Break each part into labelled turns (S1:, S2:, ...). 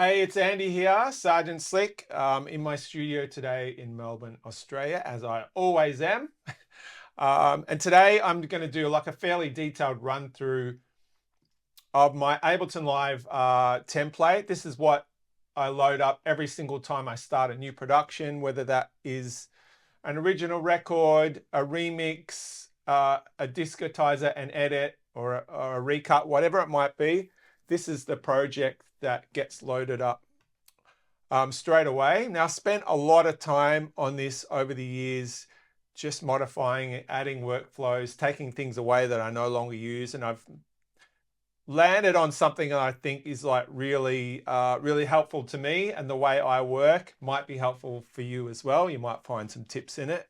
S1: Hey, it's Andy here, Sergeant Slick, in my studio today in Melbourne, Australia, as I always am. And today I'm going to do like a fairly detailed run through of my Ableton Live template. This is what I load up every single time I start a new production, whether that is an original record, a remix, a discotizer, an edit, or a recut, whatever it might be. This is the project that gets loaded up straight away. Now, I spent a lot of time on this over the years, just modifying it, adding workflows, taking things away that I no longer use, and I've landed on something that I think is like really helpful to me, and the way I work might be helpful for you as well. You might find some tips in it.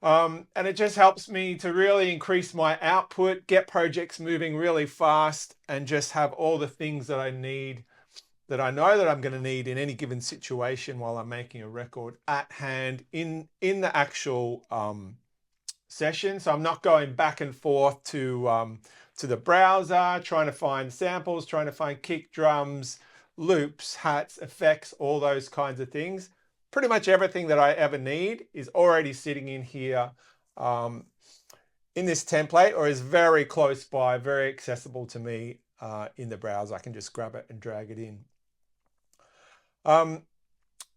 S1: And it just helps me to really increase my output, get projects moving really fast, and just have all the things that I need, that I know that I'm going to need in any given situation while I'm making a record at hand in the actual session. So I'm not going back and forth to the browser, trying to find samples, trying to find kick drums, loops, hats, effects, all those kinds of things. Pretty much everything that I ever need is already sitting in here in this template, or is very close by, very accessible to me in the browser. I can just grab it and drag it in.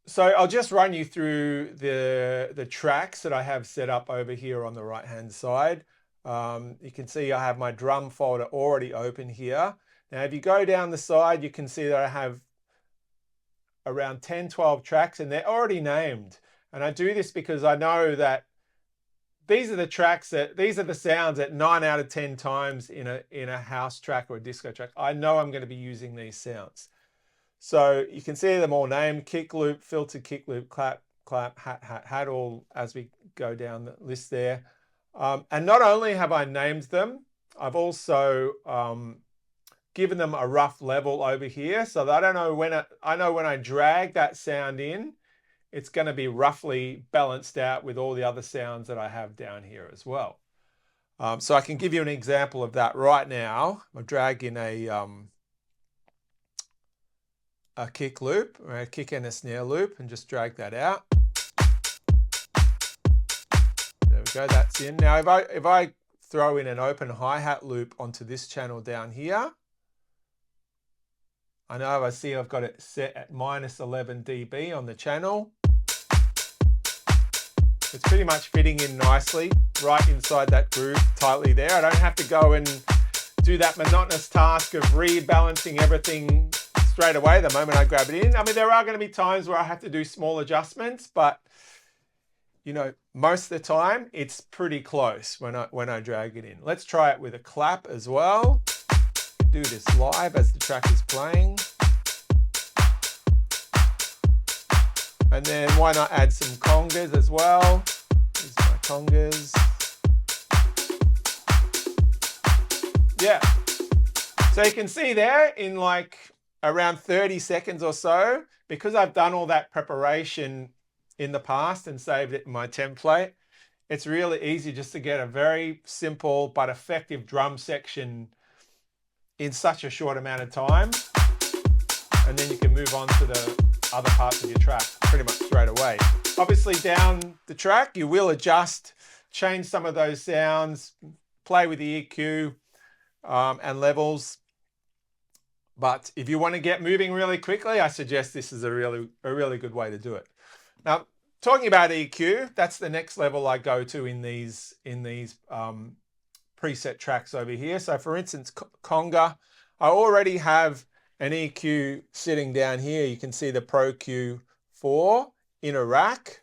S1: So I'll just run you through the tracks that I have set up over here on the right hand side. You can see I have my drum folder already open here. Now if you go down the side, you can see that I have around 10-12 tracks, and they're already named. And I do this because I know that these are the sounds that 9 out of 10 times in a house track or a disco track, I know I'm going to be using these sounds. So you can see them all named: kick loop, filter kick loop, clap, clap, hat, all as we go down the list there. And not only have I named them, I've also given them a rough level over here, so that I know when I drag that sound in, it's going to be roughly balanced out with all the other sounds that I have down here as well. So I can give you an example of that right now. I'll drag in a kick loop, or a kick and a snare loop, and just drag that out. There we go, that's in. Now if I throw in an open hi-hat loop onto this channel down here, I know I see I've got it set at -11 dB on the channel. It's pretty much fitting in nicely right inside that groove tightly there. I don't have to go and do that monotonous task of rebalancing everything straight away the moment I grab it in. I mean, there are going to be times where I have to do small adjustments, but you know, most of the time it's pretty close when I drag it in. Let's try it with a clap as well. Do this live as the track is playing. And then why not add some congas as well? These are my congas. Yeah. So you can see there in like around 30 seconds or so, because I've done all that preparation in the past and saved it in my template, it's really easy just to get a very simple but effective drum section in such a short amount of time, and then you can move on to the other parts of your track pretty much straight away. Obviously down the track you will adjust, change some of those sounds, play with the EQ and levels, but if you want to get moving really quickly, I suggest this is a really good way to do it. Now, talking about EQ, that's the next level I go to in these preset tracks over here. So for instance, conga, I already have an EQ sitting down here. You can see the Pro Q4 in a rack,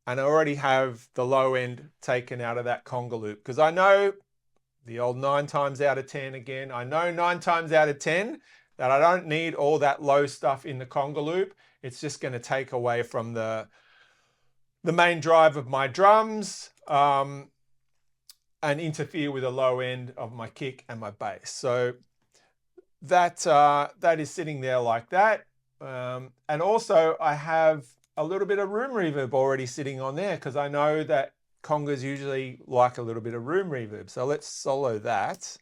S1: and I already have the low end taken out of that conga loop, because I know the old 9 times out of 10 again, I know 9 times out of 10 that I don't need all that low stuff in the conga loop. It's just going to take away from the main drive of my drums, and interfere with the low end of my kick and my bass. So that is sitting there like that. And also I have a little bit of room reverb already sitting on there, because I know that congas usually like a little bit of room reverb. So let's solo that.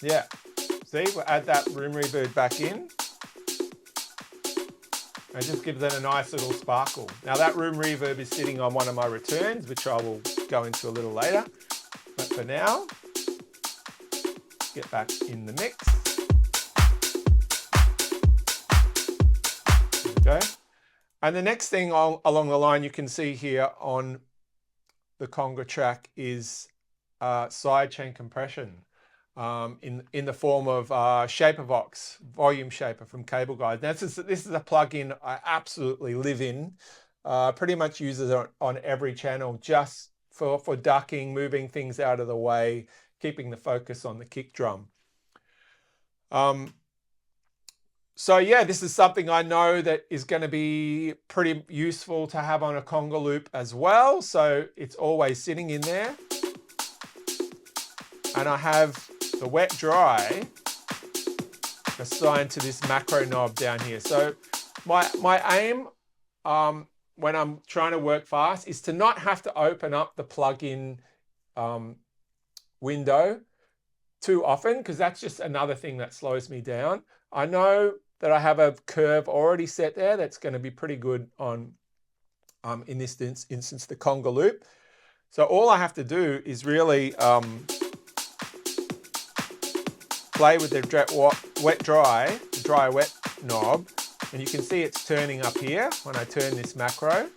S1: Yeah. See, we'll add that room reverb back in. And just gives it a nice little sparkle. Now that room reverb is sitting on one of my returns, which I will go into a little later. But for now, get back in the mix. There we go. And the next thing along the line you can see here on the conga track is sidechain compression in the form of ShaperVox, volume shaper from Cable Guide. Now, this is a plugin I absolutely live in. Pretty much uses it on every channel just for ducking, moving things out of the way, keeping the focus on the kick drum. So yeah, this is something I know that is going to be pretty useful to have on a conga loop as well. So it's always sitting in there. And I have the wet dry assigned to this macro knob down here. So my aim when I'm trying to work fast is to not have to open up the plugin window too often, because that's just another thing that slows me down. I know that I have a curve already set there that's going to be pretty good on, in this instance, the conga loop. So all I have to do is really play with the dry wet knob, and you can see it's turning up here when I turn this macro,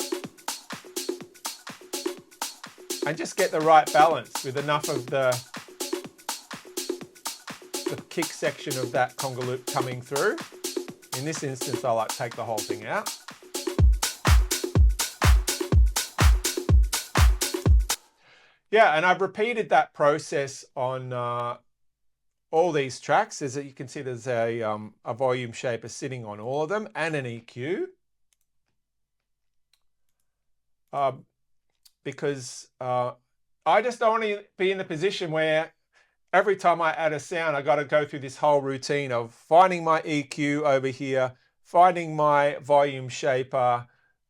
S1: and just get the right balance with enough of the kick section of that conga loop coming through. In this instance, I like to take the whole thing out. Yeah, and I've repeated that process on all these tracks. As you can see, there's a volume shaper sitting on all of them and an EQ. Because I just don't want to be in the position where every time I add a sound, I got to go through this whole routine of finding my EQ over here, finding my volume shaper,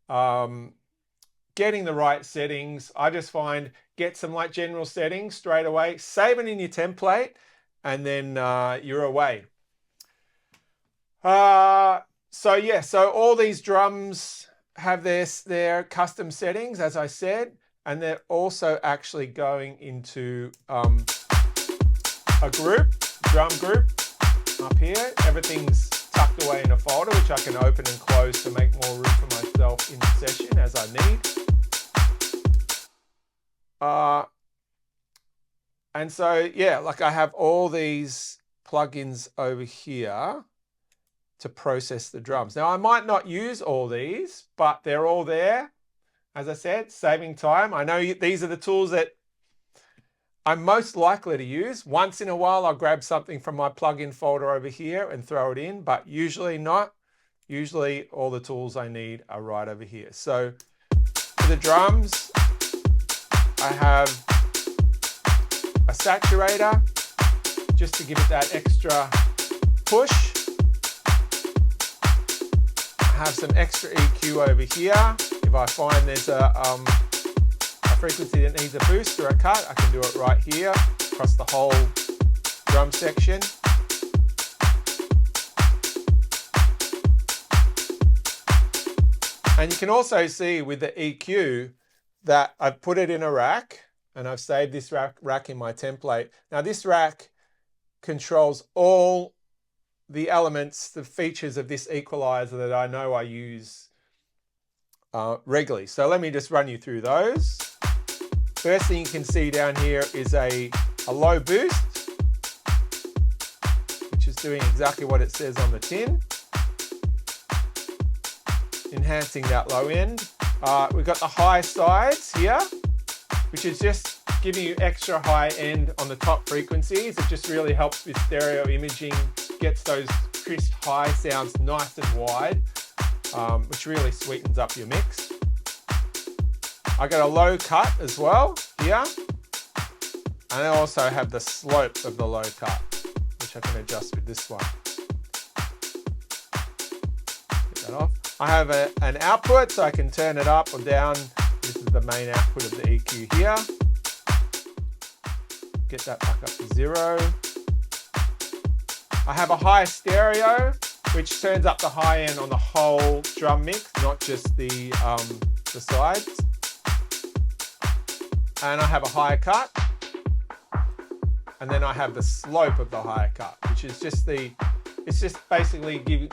S1: getting the right settings. I just find get some like general settings straight away, save it in your template, and then you're away. So yeah, so all these drums have their custom settings, as I said, and they're also actually going into a drum group up here. Everything's tucked away in a folder, which I can open and close to make more room for myself in the session as I need. And so, yeah, like I have all these plugins over here to process the drums. Now, I might not use all these, but they're all there. As I said, saving time. I know these are the tools that I'm most likely to use. Once in a while, I'll grab something from my plugin folder over here and throw it in, but usually not. Usually all the tools I need are right over here. So for the drums, I have a saturator just to give it that extra push. I have some extra EQ over here. If I find there's a frequency that needs a boost or a cut, I can do it right here across the whole drum section. And you can also see with the EQ that I've put it in a rack, and I've saved this rack in my template. Now this rack controls all the elements, the features of this equalizer that I know I use regularly. So let me just run you through those. First thing you can see down here is a low boost, which is doing exactly what it says on the tin, enhancing that low end. We've got the high sides here, which is just giving you extra high end on the top frequencies. It just really helps with stereo imaging, gets those crisp high sounds nice and wide, which really sweetens up your mix. I got a low cut as well here, and I also have the slope of the low cut, which I can adjust with this one. Get that off. I have an output, so I can turn it up or down. This is the main output of the EQ here. Get that back up to 0. I have a high stereo, which turns up the high end on the whole drum mix, not just the sides. And I have a higher cut. And then I have the slope of the higher cut, which is just it's just basically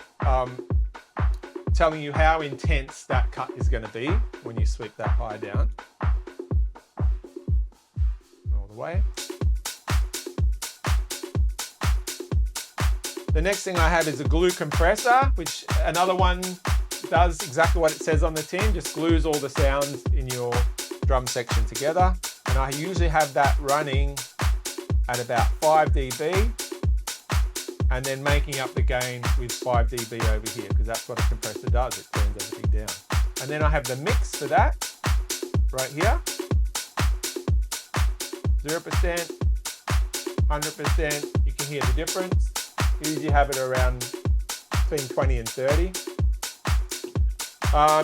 S1: telling you how intense that cut is going to be when you sweep that high down all the way. The next thing I have is a glue compressor, which another one does exactly what it says on the tin, just glues all the sounds in your drum section together. And I usually have that running at about 5 dB and then making up the gain with 5 dB over here, because that's what a compressor does, it turns everything down. And then I have the mix for that right here, 0%, 100%, you can hear the difference. Usually have it around between 20 and 30.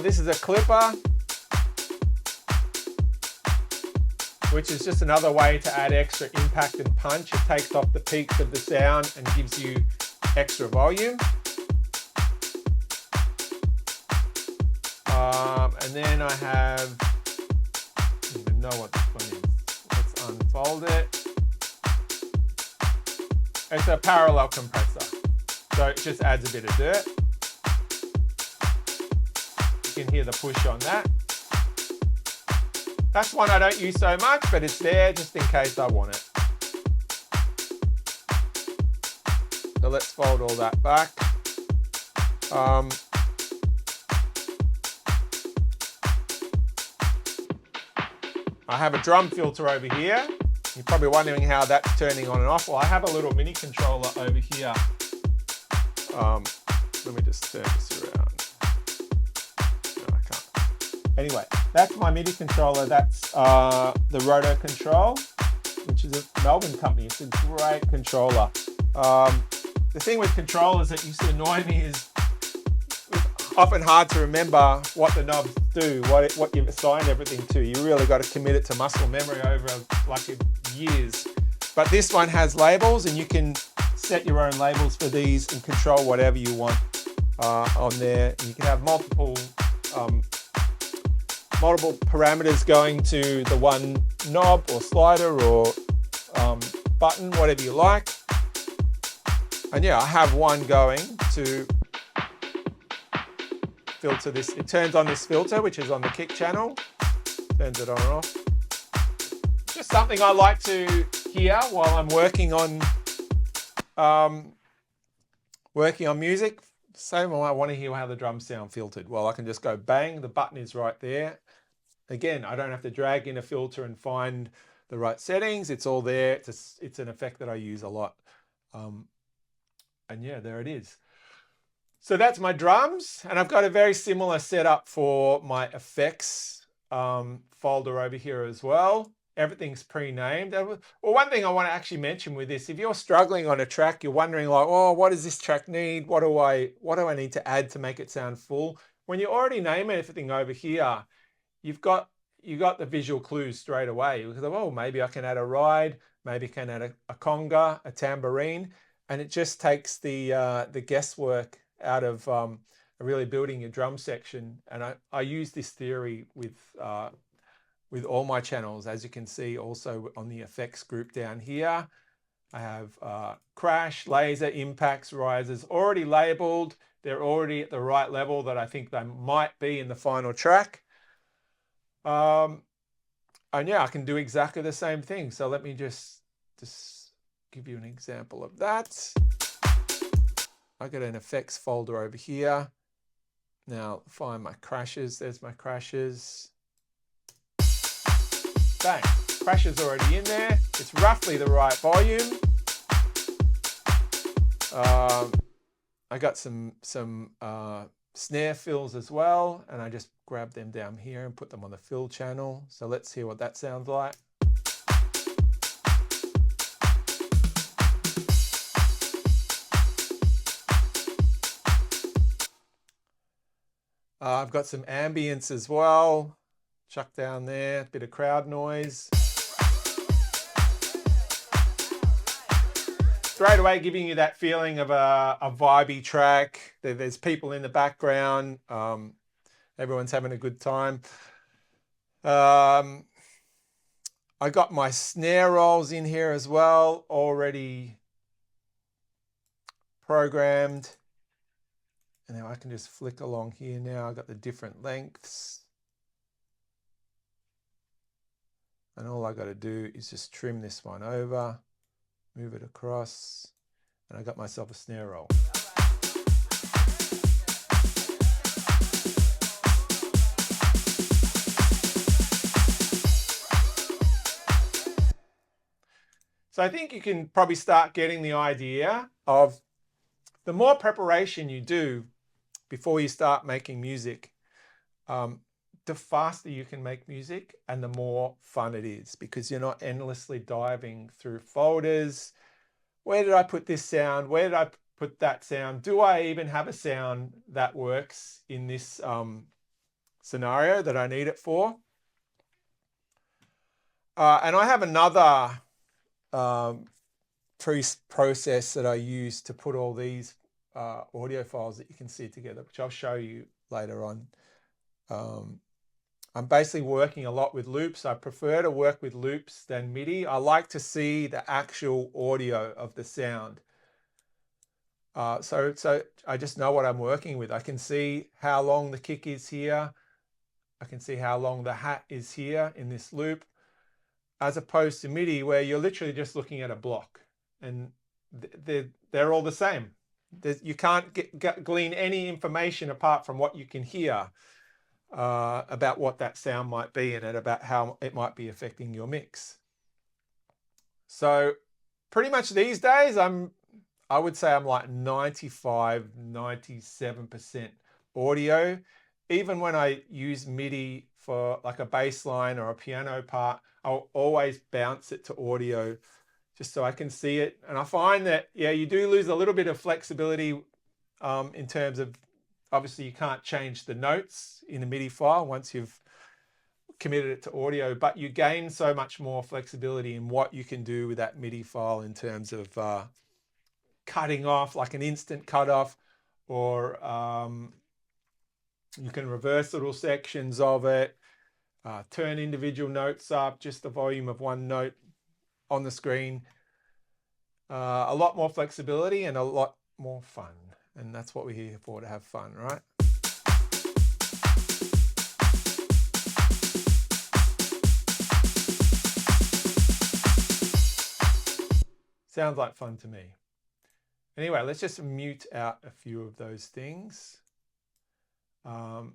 S1: This is a clipper, which is just another way to add extra impact and punch. It takes off the peaks of the sound and gives you extra volume. And then I have, I don't even know what this one is. Let's unfold it. It's a parallel compressor, so it just adds a bit of dirt. You can hear the push on that. That's one I don't use so much, but it's there just in case I want it. So let's fold all that back. I have a drum filter over here. You're probably wondering how that's turning on and off. Well, I have a little mini controller over here. Let me just turn this around. No, I can't. Anyway, that's my MIDI controller. That's the Roto Control, which is a Melbourne company. It's a great controller. The thing with controllers that used to annoy me is it's often hard to remember what the knobs do, what you've assigned everything to. You really got to commit it to muscle memory over like years. But this one has labels, and you can set your own labels for these and control whatever you want on there. You can have multiple parameters going to the one knob or slider or button, whatever you like. And yeah, I have one going to filter this. It turns on this filter, which is on the kick channel, turns it on and off. Just something I like to hear while I'm working on music. Same, I want to hear how the drums sound filtered. Well, I can just go bang, the button is right there. Again, I don't have to drag in a filter and find the right settings. It's all there. It's an effect that I use a lot. And yeah, there it is. So that's my drums, and I've got a very similar setup for my effects folder over here as well. Everything's pre-named. Well, one thing I want to actually mention with this, if you're struggling on a track, you're wondering like, oh, what does this track need? What do I need to add to make it sound full? When you already name everything over here, you got the visual clues straight away. Because, oh, maybe I can add a ride, maybe I can add a conga, a tambourine, and it just takes the guesswork out of really building your drum section. And I use this theory with all my channels. As you can see also on the effects group down here, I have crash, laser, impacts, risers already labeled. They're already at the right level that I think they might be in the final track. And yeah, I can do exactly the same thing. So let me just give you an example of that. I got an effects folder over here. Now find my crashes. There's my crashes. Bang, crashes already in there. It's roughly the right volume. I got some snare fills as well, and I just grab them down here and put them on the fill channel. So let's hear what that sounds like. I've got some ambience as well. Chuck down there, a bit of crowd noise. straight away giving you that feeling of a vibey track. There's people in the background. Everyone's having a good time. I got my snare rolls in here as well, already programmed. And now I can just flick along here now. I've got the different lengths. And all I got to do is just trim this one over, move it across, and I got myself a snare roll. So I think you can probably start getting the idea of the more preparation you do before you start making music, the faster you can make music and the more fun it is, because you're not endlessly diving through folders. Where did I put this sound? Where did I put that sound? Do I even have a sound that works in this scenario that I need it for? And I have another process that I use to put all these audio files that you can see together, which I'll show you later on. I'm basically working a lot with loops. I prefer to work with loops than MIDI. I like to see the actual audio of the sound. So I just know what I'm working with. I can see how long the kick is here. I can see how long the hat is here in this loop, as opposed to MIDI where you're literally just looking at a block and they're all the same. You can't glean any information apart from what you can hear about what that sound might be and about how it might be affecting your mix. So pretty much these days, I would say I'm like 95, 97% audio. Even when I use MIDI for like a bass line or a piano part, I'll always bounce it to audio just so I can see it. And I find that, yeah, you do lose a little bit of flexibility in terms of, obviously you can't change the notes in a MIDI file once you've committed it to audio, but you gain so much more flexibility in what you can do with that MIDI file in terms of cutting off, like an instant cutoff, or you can reverse little sections of it, turn individual notes up, just the volume of one note on the screen. A lot more flexibility and a lot more fun. And that's what we're here for, to have fun, right? Sounds like fun to me. Anyway, let's just mute out a few of those things. And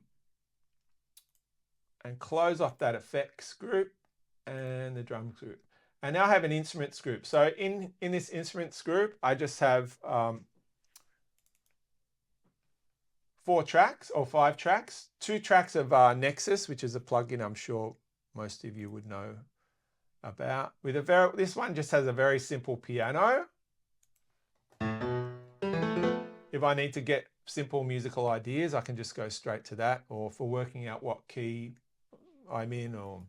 S1: close off that effects group and the drums group. And now I have an instruments group. So in this instruments group, I just have 4 tracks or 5 tracks, 2 tracks of Nexus, which is a plugin I'm sure most of you would know about. This one just has a very simple piano. If I need to get simple musical ideas, I can just go straight to that, or for working out what key I'm in or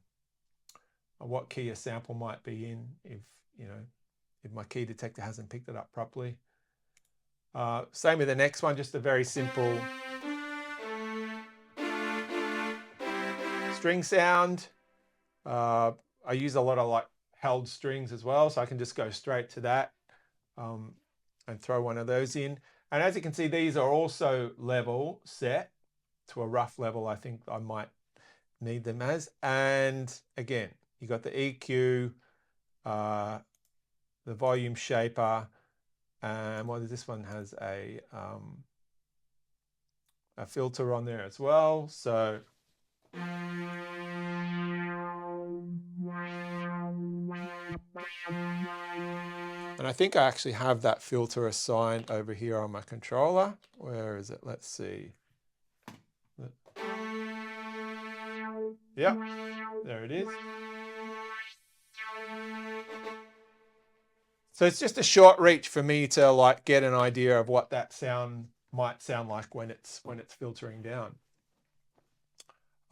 S1: what key a sample might be in, if my key detector hasn't picked it up properly. Same with the next one, just a very simple string sound. I use a lot of like held strings as well, so I can just go straight to that and throw one of those in. And as you can see, these are also level set to a rough level. I think I might need them as. And again, you got the EQ, the volume shaper, and this one has a filter on there as well. So and I think I actually have that filter assigned over here on my controller. Where is it? Let's see. Yep, there it is. So it's just a short reach for me to like get an idea of what that sound might sound like when it's filtering down.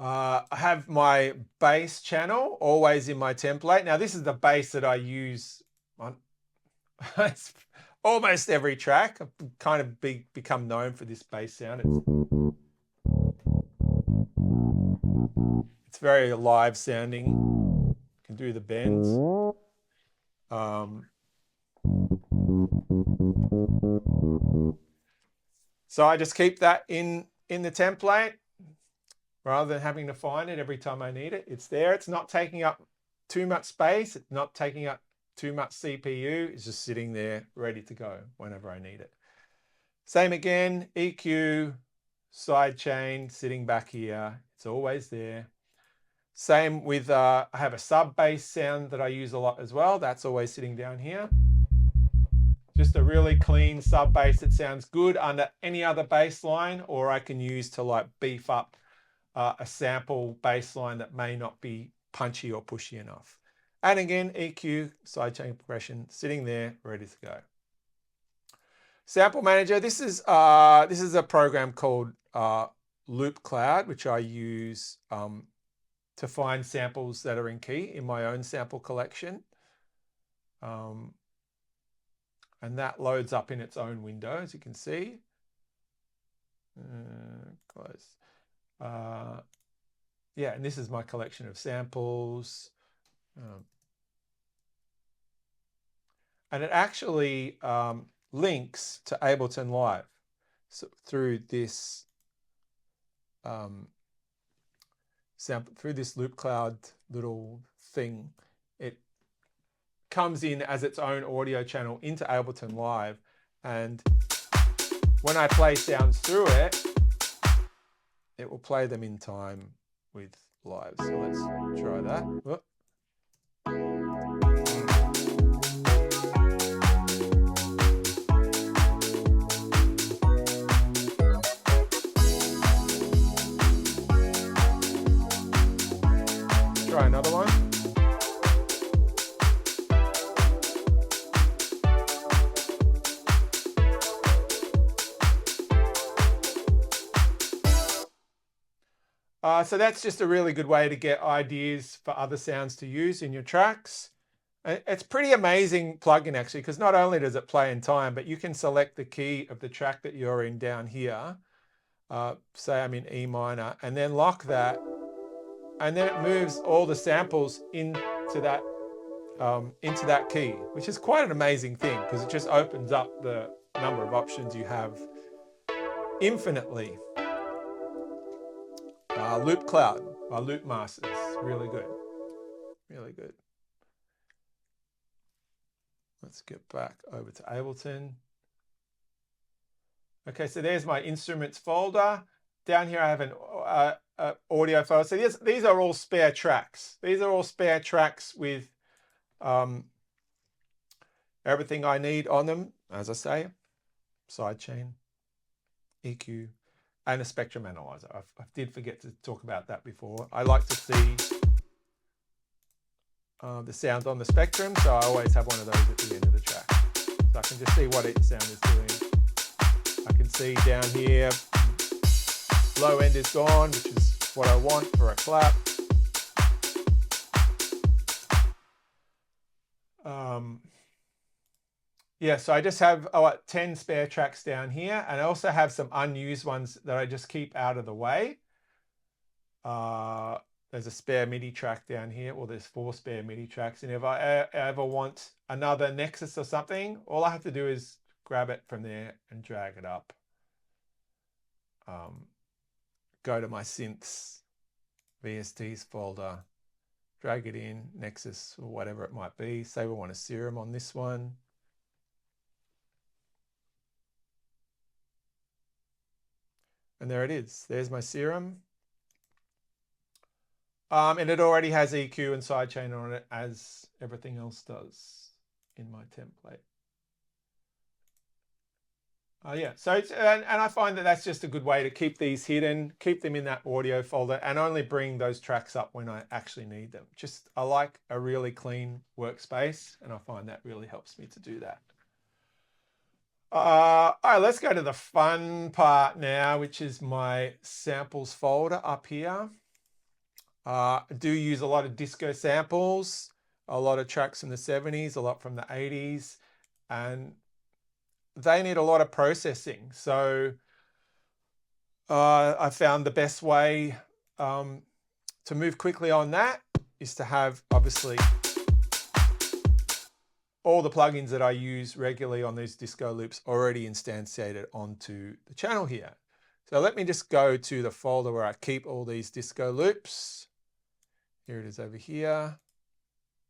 S1: I have my bass channel always in my template. Now this is the bass that I use on almost every track. I've kind of become known for this bass sound. It's very live sounding. You can do the bends. So I just keep that in the template rather than having to find it every time I need it. It's there. It's not taking up too much space. It's not taking up too much CPU. It's just sitting there ready to go whenever I need it. Same again, EQ, sidechain, sitting back here. It's always there. Same with, I have a sub bass sound that I use a lot as well. That's always sitting down here. Just a really clean sub bass that sounds good under any other bass line, or I can use to like beef up a sample bass line that may not be punchy or pushy enough. And again, EQ, sidechain progression, sitting there, ready to go. Sample Manager, this is a program called Loop Cloud, which I use to find samples that are in key in my own sample collection. And that loads up in its own window, as you can see. Close. Yeah, and this is my collection of samples. And it actually links to Ableton Live through this sample, through this Loop Cloud little thing. It comes in as its own audio channel into Ableton Live, and when I play sounds through it, it will play them in time with Live. So let's try that. Whoop. Try another one. So that's just a really good way to get ideas for other sounds to use in your tracks. It's pretty amazing plugin actually, because not only does it play in time, but you can select the key of the track that you're in down here. Say I'm in E minor, and then lock that, and then it moves all the samples into that key, which is quite an amazing thing because it just opens up the number of options you have infinitely. Loop Cloud by Loop Masters, really good, really good. Let's get back over to Ableton. Okay, so there's my instruments folder. Down here I have an audio file. So these are all spare tracks. These are all spare tracks with everything I need on them. As I say, sidechain, EQ, and a spectrum analyzer. I did forget to talk about that before. I like to see the sound on the spectrum, so I always have one of those at the end of the track. So I can just see what each sound is doing. I can see down here, low end is gone, which is what I want for a clap. Yeah, so I just have 10 spare tracks down here, and I also have some unused ones that I just keep out of the way. There's a spare MIDI track down here, or there's 4 spare MIDI tracks, and if I ever want another Nexus or something, all I have to do is grab it from there and drag it up. Go to my synths, VSTs folder, drag it in, Nexus or whatever it might be. Say we want a serum on this one. And there it is. There's my serum. And it already has EQ and sidechain on it, as everything else does in my template. Yeah, so and I find that that's just a good way to keep these hidden, keep them in that audio folder, and only bring those tracks up when I actually need them. I like a really clean workspace, and I find that really helps me to do that. All right, let's go to the fun part now, which is my samples folder up here. I do use a lot of disco samples, a lot of tracks from the 70s, a lot from the 80s, and they need a lot of processing. So I found the best way to move quickly on that is to have, obviously, all the plugins that I use regularly on these disco loops already instantiated onto the channel here. So let me just go to the folder where I keep all these disco loops. Here it is over here.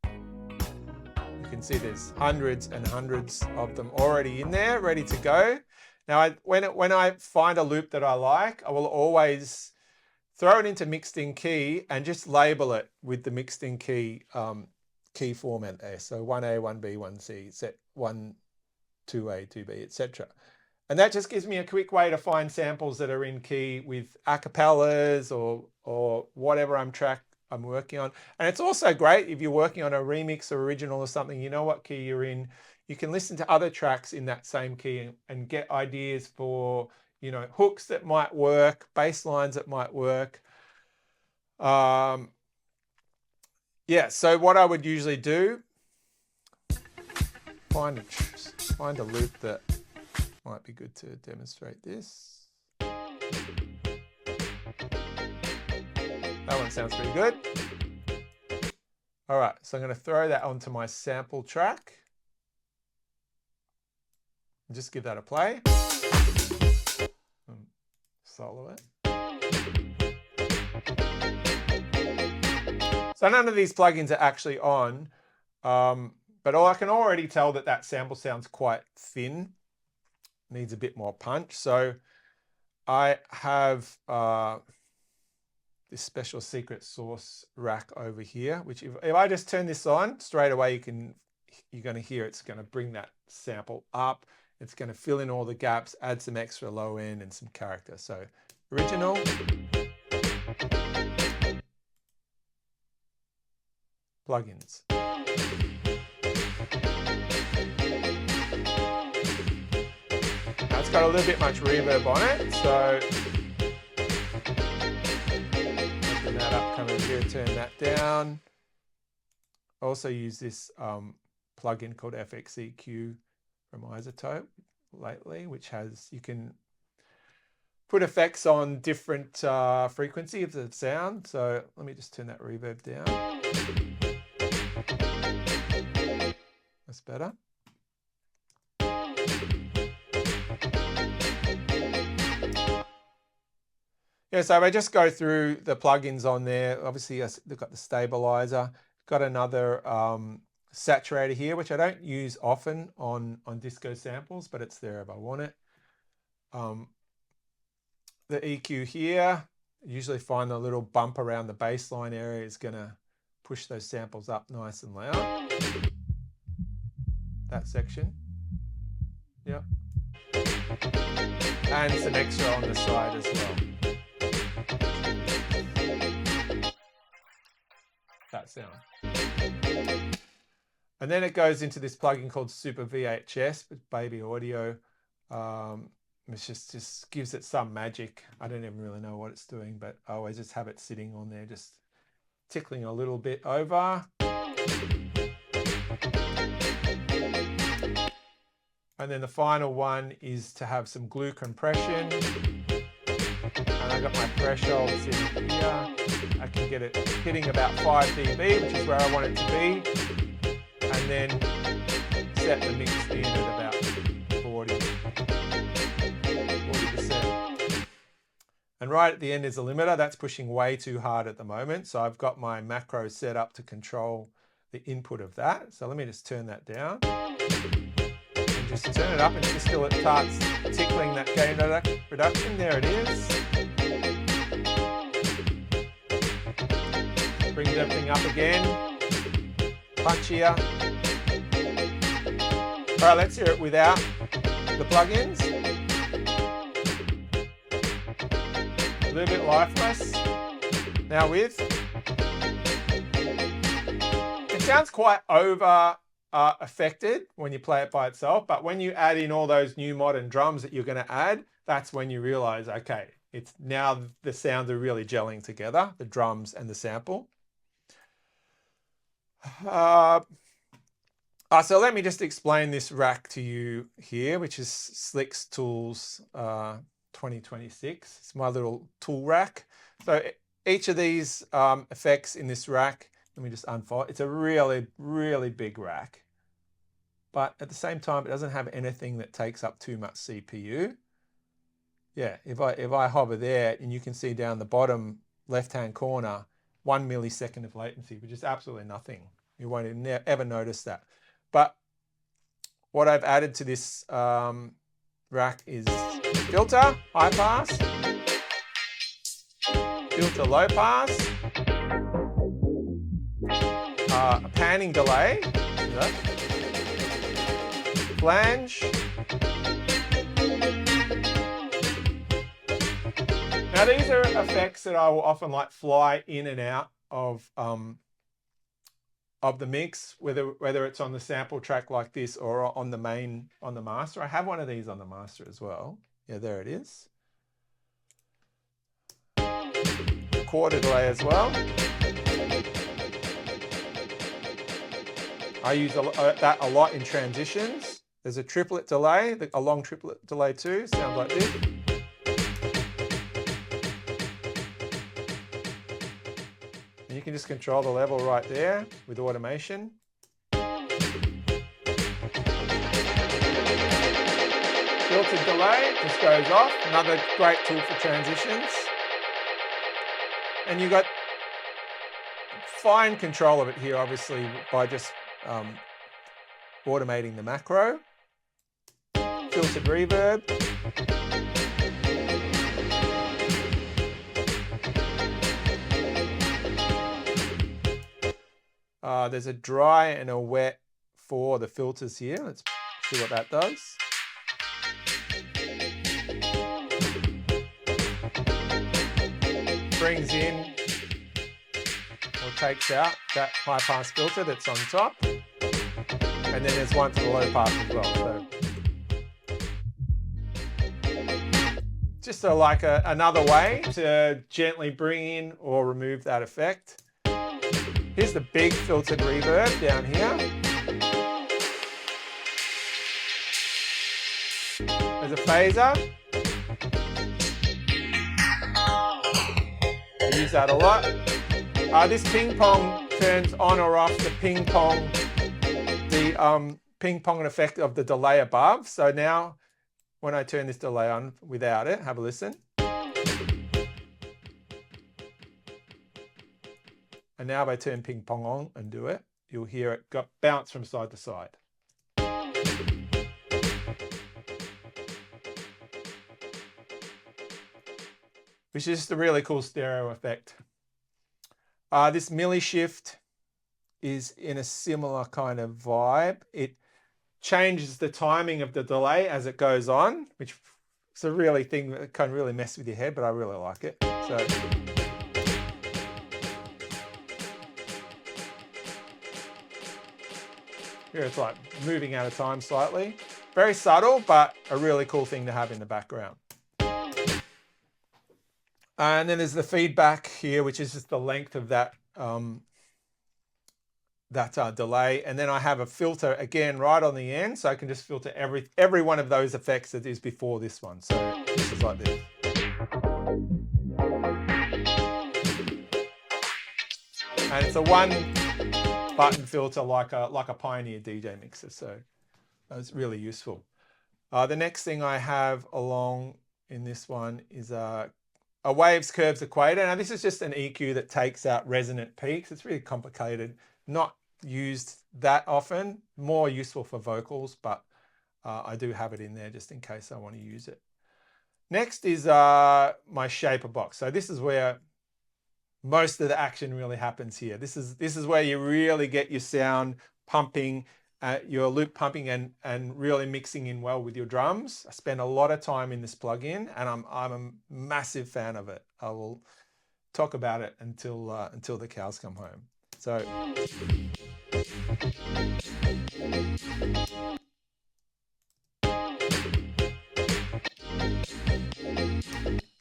S1: You can see there's hundreds and hundreds of them already in there, ready to go. Now, when I find a loop that I like, I will always throw it into mixed in key and just label it with the mixed in key key format there. So 1A, 1B, 1C, set 1, 2A, 2B, etc. And that just gives me a quick way to find samples that are in key with acapellas or whatever I'm working on. And it's also great if you're working on a remix or original or something, you know what key you're in. You can listen to other tracks in that same key and get ideas for, you know, hooks that might work, bass lines that might work. Yeah, so what I would usually do, find a loop that might be good to demonstrate this. That one sounds pretty good. All right, so I'm going to throw that onto my sample track. And just give that a play. Solo it. So none of these plugins are actually on, but I can already tell that that sample sounds quite thin, needs a bit more punch. So I have this special secret source rack over here, which if I just turn this on, straight away you're going to hear it's going to bring that sample up. It's going to fill in all the gaps, add some extra low end and some character. So original. Plugins. Now it's got a little bit much reverb on it, so open that up, come over here, turn that down. I also use this plugin called FXEQ from Isotope lately, which you can put effects on different frequency of the sound. So let me just turn that reverb down. That's better. Yeah, so if I just go through the plugins on there, obviously they've got the stabilizer, got another saturator here, which I don't use often on disco samples, but it's there if I want it. The EQ here, usually find the little bump around the bassline area is going to push those samples up nice and loud. That section. Yep. And some extra on the side as well. That sound. And then it goes into this plugin called Super VHS with Baby Audio. It just gives it some magic. I don't even really know what it's doing, but I always just have it sitting on there, just tickling a little bit over. And then the final one is to have some glue compression. And I got my threshold sitting here. I can get it hitting about 5 dB, which is where I want it to be. And then set the mix in at about 40%. And right at the end is a limiter. That's pushing way too hard at the moment. So I've got my macro set up to control the input of that. So let me just turn that down. Just turn it up and just till it starts tickling that gain reduction. There it is. Brings everything up again. Punchier. All right, let's hear it without the plugins. A little bit lifeless. Now with. It sounds quite over affected when you play it by itself, but when you add in all those new modern drums that you're going to add, that's when you realize, okay, it's now the sounds are really gelling together, the drums and the sample. So let me just explain this rack to you here, which is Slick's Tools 2026. It's my little tool rack. So each of these effects in this rack, let me just unfold. It's a really, really big rack. But at the same time, it doesn't have anything that takes up too much CPU. Yeah, if I hover there, and you can see down the bottom left-hand corner, 1 millisecond of latency, which is absolutely nothing. You won't ever notice that. But what I've added to this rack is filter, high pass, filter, low pass, a panning delay, flange. Now these are effects that I will often like fly in and out of the mix, whether it's on the sample track like this or on the master. I have one of these on the master as well. Yeah, there it is. Quarter delay as well. I use that a lot in transitions. There's a triplet delay, a long triplet delay too. Sounds like this. And you can just control the level right there with automation. Filtered delay just goes off. Another great tool for transitions. And you've got fine control of it here, obviously, by just automating the macro. Filtered reverb. There's a dry and a wet for the filters here. Let's see what that does. Brings in or takes out that high pass filter that's on top. And then there's one for the low pass as well. So just like another way to gently bring in or remove that effect. Here's the big filtered reverb down here. There's a phaser. I use that a lot. This ping pong turns on or off the ping pong effect of the delay above. So now when I turn this delay on without it, have a listen. And now if I turn ping pong on and do it, you'll hear it bounce from side to side. Which is just a really cool stereo effect. This milli shift is in a similar kind of vibe. It changes the timing of the delay as it goes on, which is a really thing that can really mess with your head, but I really like it. So here it's like moving out of time slightly. Very subtle, but a really cool thing to have in the background. And then there's the feedback here, which is just the length of that delay. And then I have a filter again right on the end, so I can just filter every one of those effects that is before this one. So this is like this. And it's a one button filter like a Pioneer DJ mixer. So that's really useful. The next thing I have along in this one is a waves curves equator. Now this is just an EQ that takes out resonant peaks. It's really complicated, not used that often, more useful for vocals, but I do have it in there just in case I want to use it. Next is my shaper box. So this is where most of the action really happens here. This is where you really get your sound pumping, your loop pumping and really mixing in well with your drums. I spend a lot of time in this plugin, and I'm a massive fan of it. I will talk about it until the cows come home. So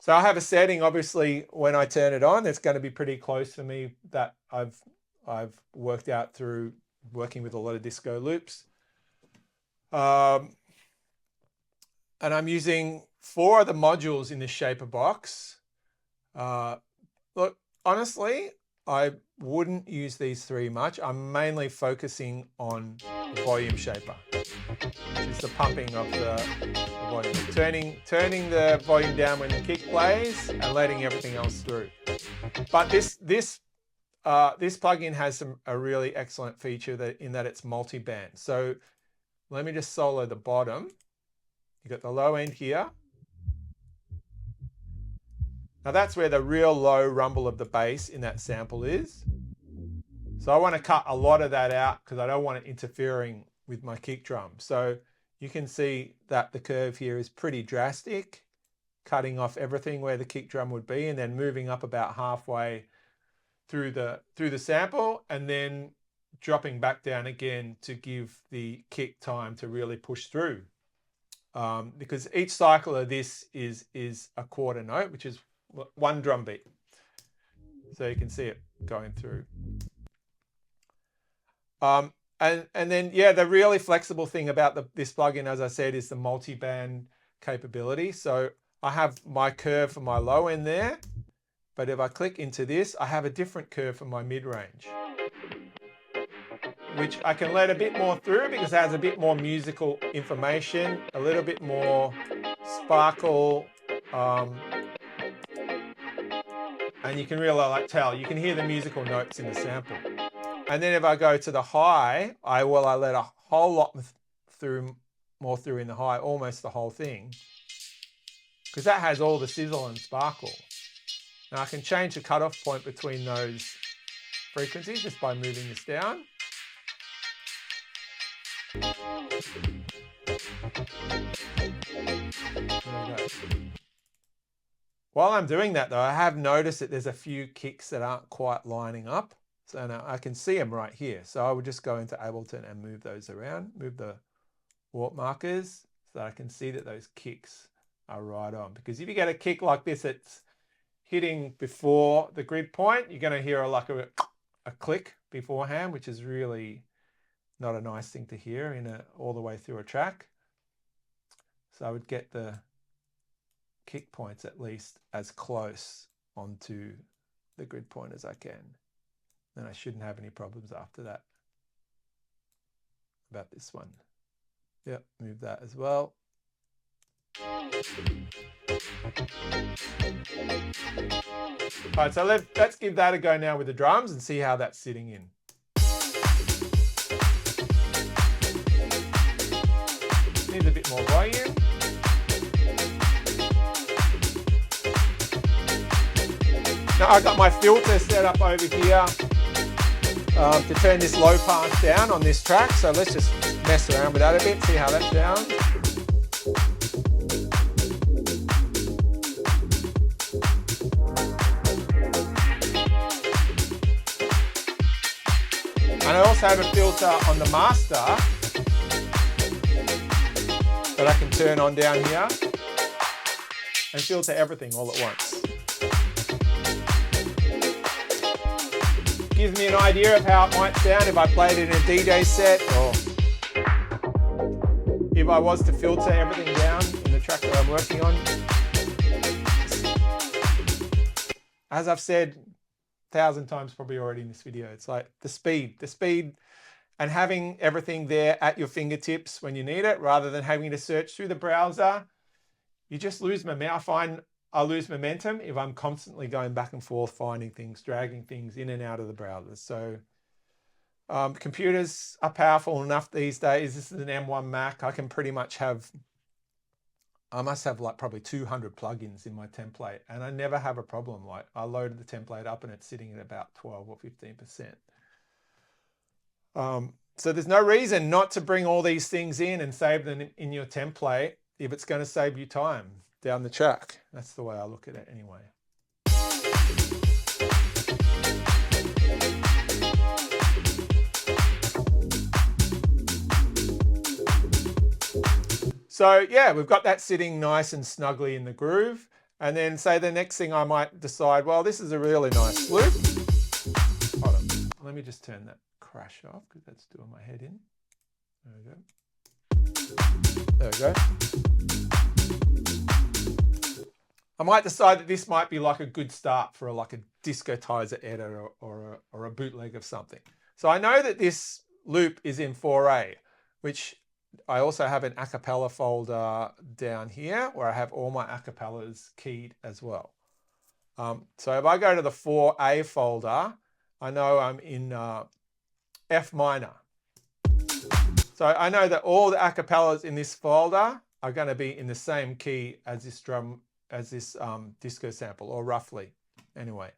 S1: I have a setting, obviously, when I turn it on, it's going to be pretty close for me that I've worked out through working with a lot of disco loops. And I'm using 4 of the modules in this shaper box. Look, honestly, I wouldn't use these 3 much. I'm mainly focusing on the volume shaper, which is the pumping of the volume. Turning the volume down when the kick plays and letting everything else through. But this plugin has a really excellent feature in that it's multi-band. So let me just solo the bottom. You got the low end here. Now that's where the real low rumble of the bass in that sample is. So I want to cut a lot of that out because I don't want it interfering with my kick drum. So you can see that the curve here is pretty drastic, cutting off everything where the kick drum would be and then moving up about halfway through the sample and then dropping back down again to give the kick time to really push through. Because each cycle of this is a quarter note, which is 1 drum beat. So you can see it going through. And then, yeah, the really flexible thing about this plugin, as I said, is the multi-band capability. So I have my curve for my low end there, but if I click into this, I have a different curve for my mid-range, which I can let a bit more through because it has a bit more musical information, a little bit more sparkle, and you can really tell, you can hear the musical notes in the sample. And then if I go to the high, I let a whole lot more through in the high, almost the whole thing, because that has all the sizzle and sparkle. Now I can change the cutoff point between those frequencies just by moving this down. While I'm doing that though, I have noticed that there's a few kicks that aren't quite lining up. So now I can see them right here. So I would just go into Ableton and move those around, move the warp markers so that I can see that those kicks are right on. Because if you get a kick like this, it's hitting before the grid point, you're going to hear like a click beforehand, which is really not a nice thing to hear all the way through a track. So I would get the kick points at least as close onto the grid point as I can. Then I shouldn't have any problems after that. About this one. Yep, move that as well. All right, so let's give that a go now with the drums and see how that's sitting in. Needs a bit more volume. Now I've got my filter set up over here to turn this low pass down on this track. So let's just mess around with that a bit, see how that sounds. And I also have a filter on the master that I can turn on down here and filter everything all at once. Gives me an idea of how it might sound if I played it in a DJ set, or if I was to filter everything down in the track that I'm working on. As I've said 1,000 times probably already in this video, it's like the speed and having everything there at your fingertips when you need it, rather than having to search through the browser. You just lose momentum. I find I lose momentum if I'm constantly going back and forth, finding things, dragging things in and out of the browser. So computers are powerful enough these days. This is an M1 Mac. I can pretty much I must have like probably 200 plugins in my template, and I never have a problem. Like I loaded the template up and it's sitting at about 12 or 15%. So there's no reason not to bring all these things in and save them in your template if it's going to save you time down the track. That's the way I look at it anyway. So yeah, we've got that sitting nice and snugly in the groove. And then say the next thing I might decide, well, this is a really nice loop. Hold on, let me just turn that crash off because that's doing my head in. There we go. There we go. I might decide that this might be like a good start for like a discotizer edit or a bootleg of something. So I know that this loop is in 4A, which I also have an acapella folder down here where I have all my acapellas keyed as well. So if I go to the 4A folder, I know I'm in F minor. So I know that all the acapellas in this folder are going to be in the same key as this disco sample, or roughly anyway.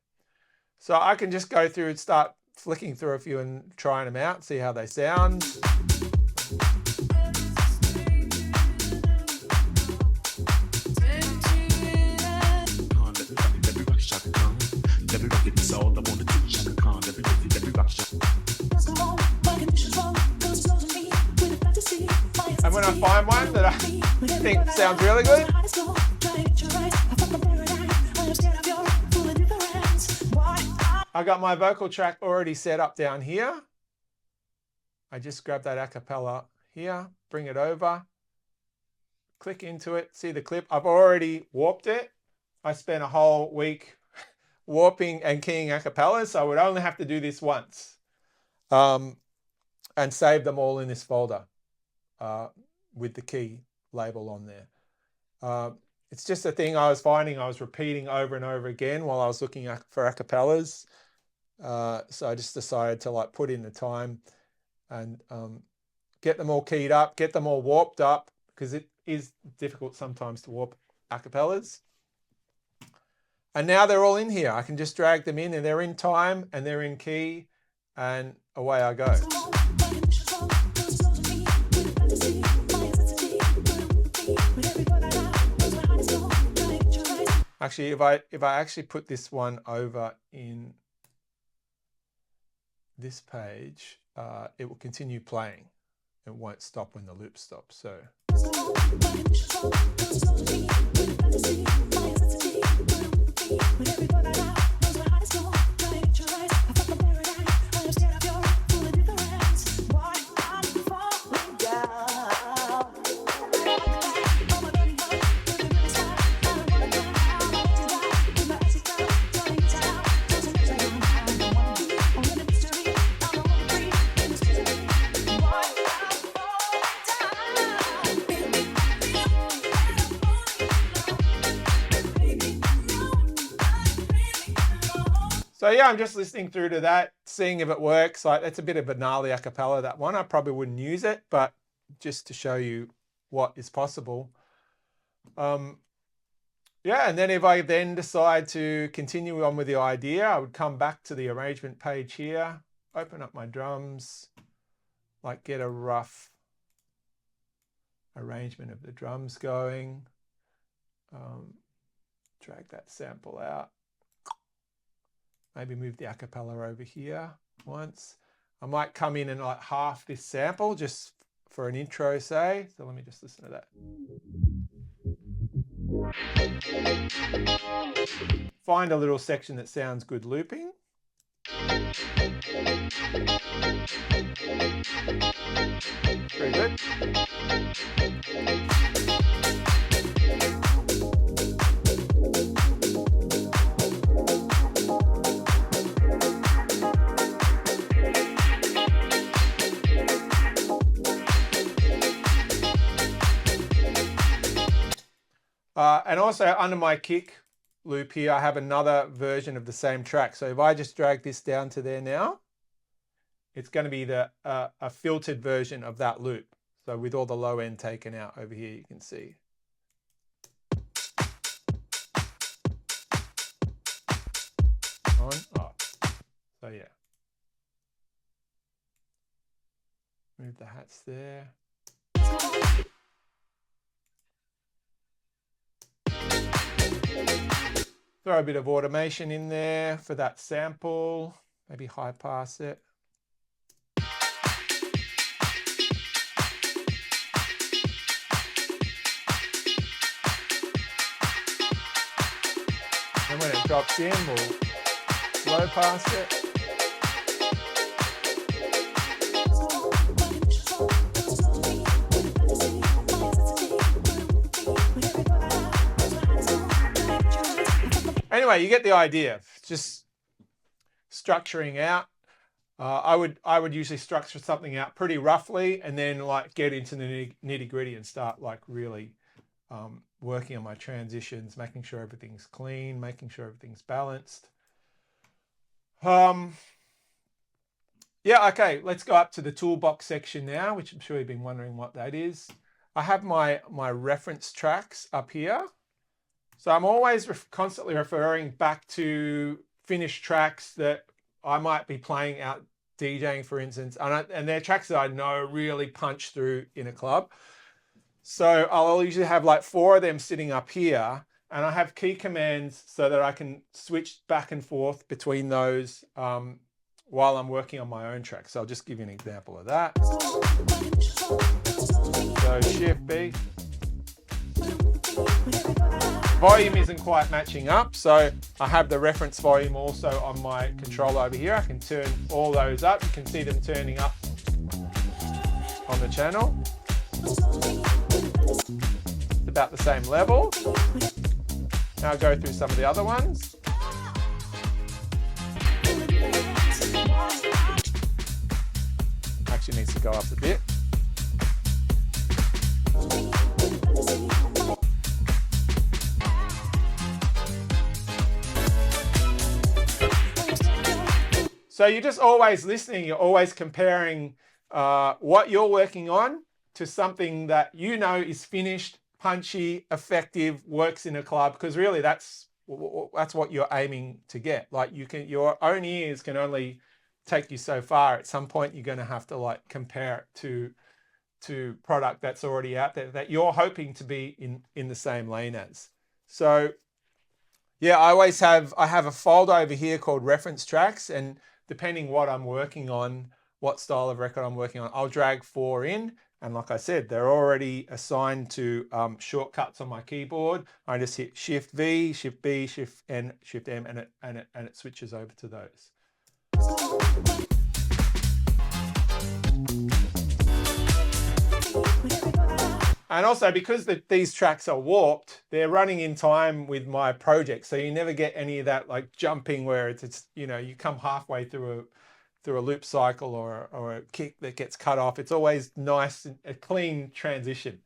S1: So I can just go through and start flicking through a few and trying them out, see how they sound. And when I find one that I think sounds really good, I got my vocal track already set up down here. I just grab that acapella here, bring it over, click into it, see the clip. I've already warped it. I spent a whole week warping and keying acapellas, so I would only have to do this once and save them all in this folder with the key label on there. It's just a thing I was finding I was repeating over and over again while I was looking for acapellas. So I just decided to like put in the time and get them all keyed up, get them all warped up, because it is difficult sometimes to warp acapellas. And now they're all in here. I can just drag them in and they're in time and they're in key and away I go. Actually, if I actually put this one over in this page, it will continue playing. It won't stop when the loop stops. So. So yeah, I'm just listening through to that, seeing if it works. Like, that's a bit of a gnarly acapella, that one. I probably wouldn't use it, but just to show you what is possible. Yeah, and then if I then decide to continue on with the idea, I would come back to the arrangement page here, open up my drums, like get a rough arrangement of the drums going, drag that sample out. Maybe move the acapella over here once. I might come in and like half this sample just for an intro, say. So let me just listen to that. Find a little section that sounds good looping. Very good. And also under my kick loop here, I have another version of the same track. So if I just drag this down to there now, it's going to be a filtered version of that loop. So with all the low end taken out over here, you can see. On, off. So yeah. Move the hats there. Throw a bit of automation in there for that sample, maybe high pass it. And when it drops in, we'll low pass it. anyway, you get the idea. Just structuring out. I would usually structure something out pretty roughly, and then like get into the nitty gritty and start like really working on my transitions, making sure everything's clean, making sure everything's balanced. Yeah, okay, let's go up to the toolbox section now, which I'm sure you've been wondering what that is. I have my reference tracks up here. So I'm always constantly referring back to finished tracks that I might be playing out DJing, for instance, and they're tracks that I know really punch through in a club. So I'll usually have like 4 of them sitting up here, and I have key commands so that I can switch back and forth between those while I'm working on my own track. So I'll just give you an example of that. So Shift B. Volume isn't quite matching up, so I have the reference volume also on my controller over here. I can turn all those up. You can see them turning up on the channel. It's about the same level. Now I'll go through some of the other ones. Actually needs to go up a bit. So you're just always listening, you're always comparing what you're working on to something that you know is finished, punchy, effective, works in a club, because really that's what you're aiming to get. Like your own ears can only take you so far. At some point you're going to have to like compare it to product that's already out there that you're hoping to be in the same lane as. So yeah, I have a folder over here called reference tracks, and depending what I'm working on, what style of record I'm working on, I'll drag 4 in. And like I said, they're already assigned to shortcuts on my keyboard. I just hit Shift V, Shift B, Shift N, Shift M, and it switches over to those. And also because these tracks are warped, they're running in time with my project. So you never get any of that like jumping where it's you know, you come halfway through a loop cycle or a kick that gets cut off. It's always nice, a clean transition,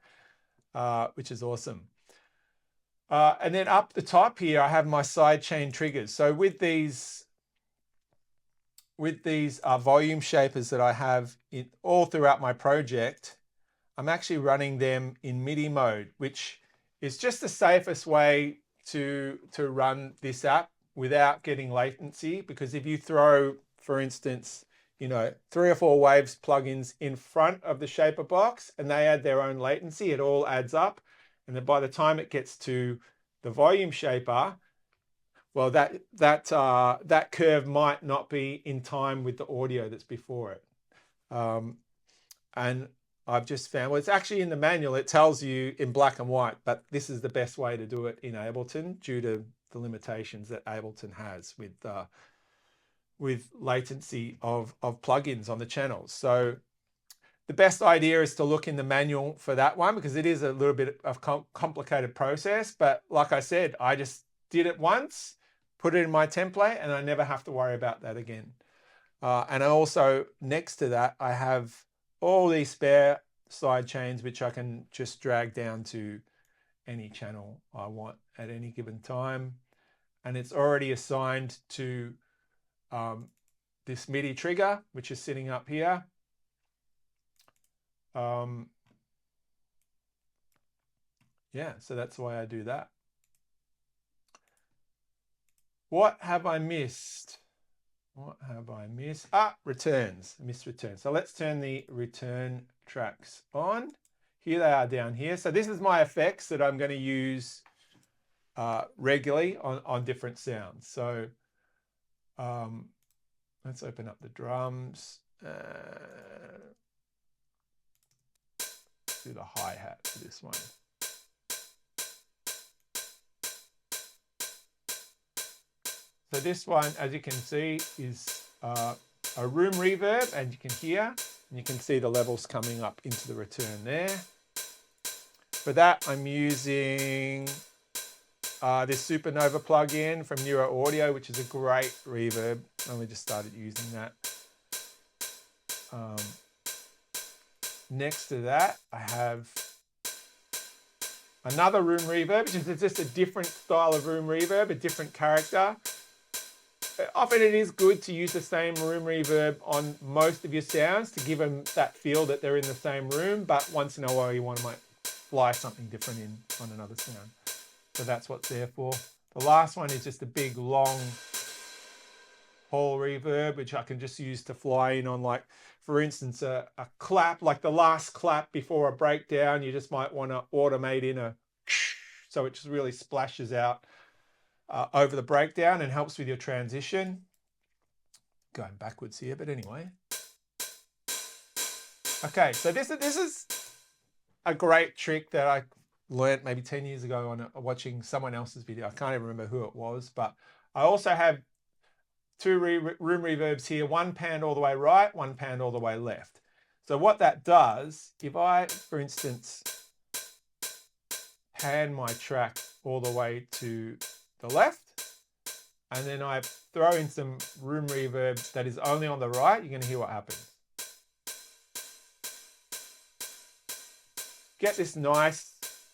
S1: which is awesome. And then up the top here, I have my sidechain triggers. So with these volume shapers that I have all throughout my project, I'm actually running them in MIDI mode, which is just the safest way to run this app without getting latency. Because if you throw, for instance, you know, 3 or 4 waves plugins in front of the shaper box and they add their own latency, it all adds up. And then by the time it gets to the volume shaper, well, that curve might not be in time with the audio that's before it. And I've just found, well, it's actually in the manual, it tells you in black and white, but this is the best way to do it in Ableton due to the limitations that Ableton has with latency of plugins on the channels. So the best idea is to look in the manual for that one, because it is a little bit of complicated process. But like I said, I just did it once, put it in my template, and I never have to worry about that again. And I also, next to that, I have all these spare side chains, which I can just drag down to any channel I want at any given time. And it's already assigned to this MIDI trigger, which is sitting up here. Yeah, so that's why I do that. What have I missed? What have I missed? Returns. I missed returns. So let's turn the return tracks on. Here they are down here. So this is my effects that I'm going to use regularly on different sounds. So let's open up the drums. Do the hi-hat for this one. So this one, as you can see, is a room reverb, and you can hear, and you can see the levels coming up into the return there. For that, I'm using this Supernova plugin from Neuro Audio, which is a great reverb. I only just started using that. Next to that, I have another room reverb, which is just a different style of room reverb, a different character. Often it is good to use the same room reverb on most of your sounds to give them that feel that they're in the same room, but once in a while you might fly something different in on another sound. So that's what's there for. The last one is just a big long hall reverb, which I can just use to fly in on, like, for instance, a clap, like the last clap before a breakdown. You just might want to automate in a so it just really splashes out over the breakdown and helps with your transition. Going backwards here, but anyway. Okay, so this is a great trick that I learned maybe 10 years ago on watching someone else's video. I can't even remember who it was, but I also have two room reverbs here, one panned all the way right, one panned all the way left. So what that does, if I, for instance, pan my track all the way to the left, and then I throw in some room reverb that is only on the right, you're going to hear what happens. Get this nice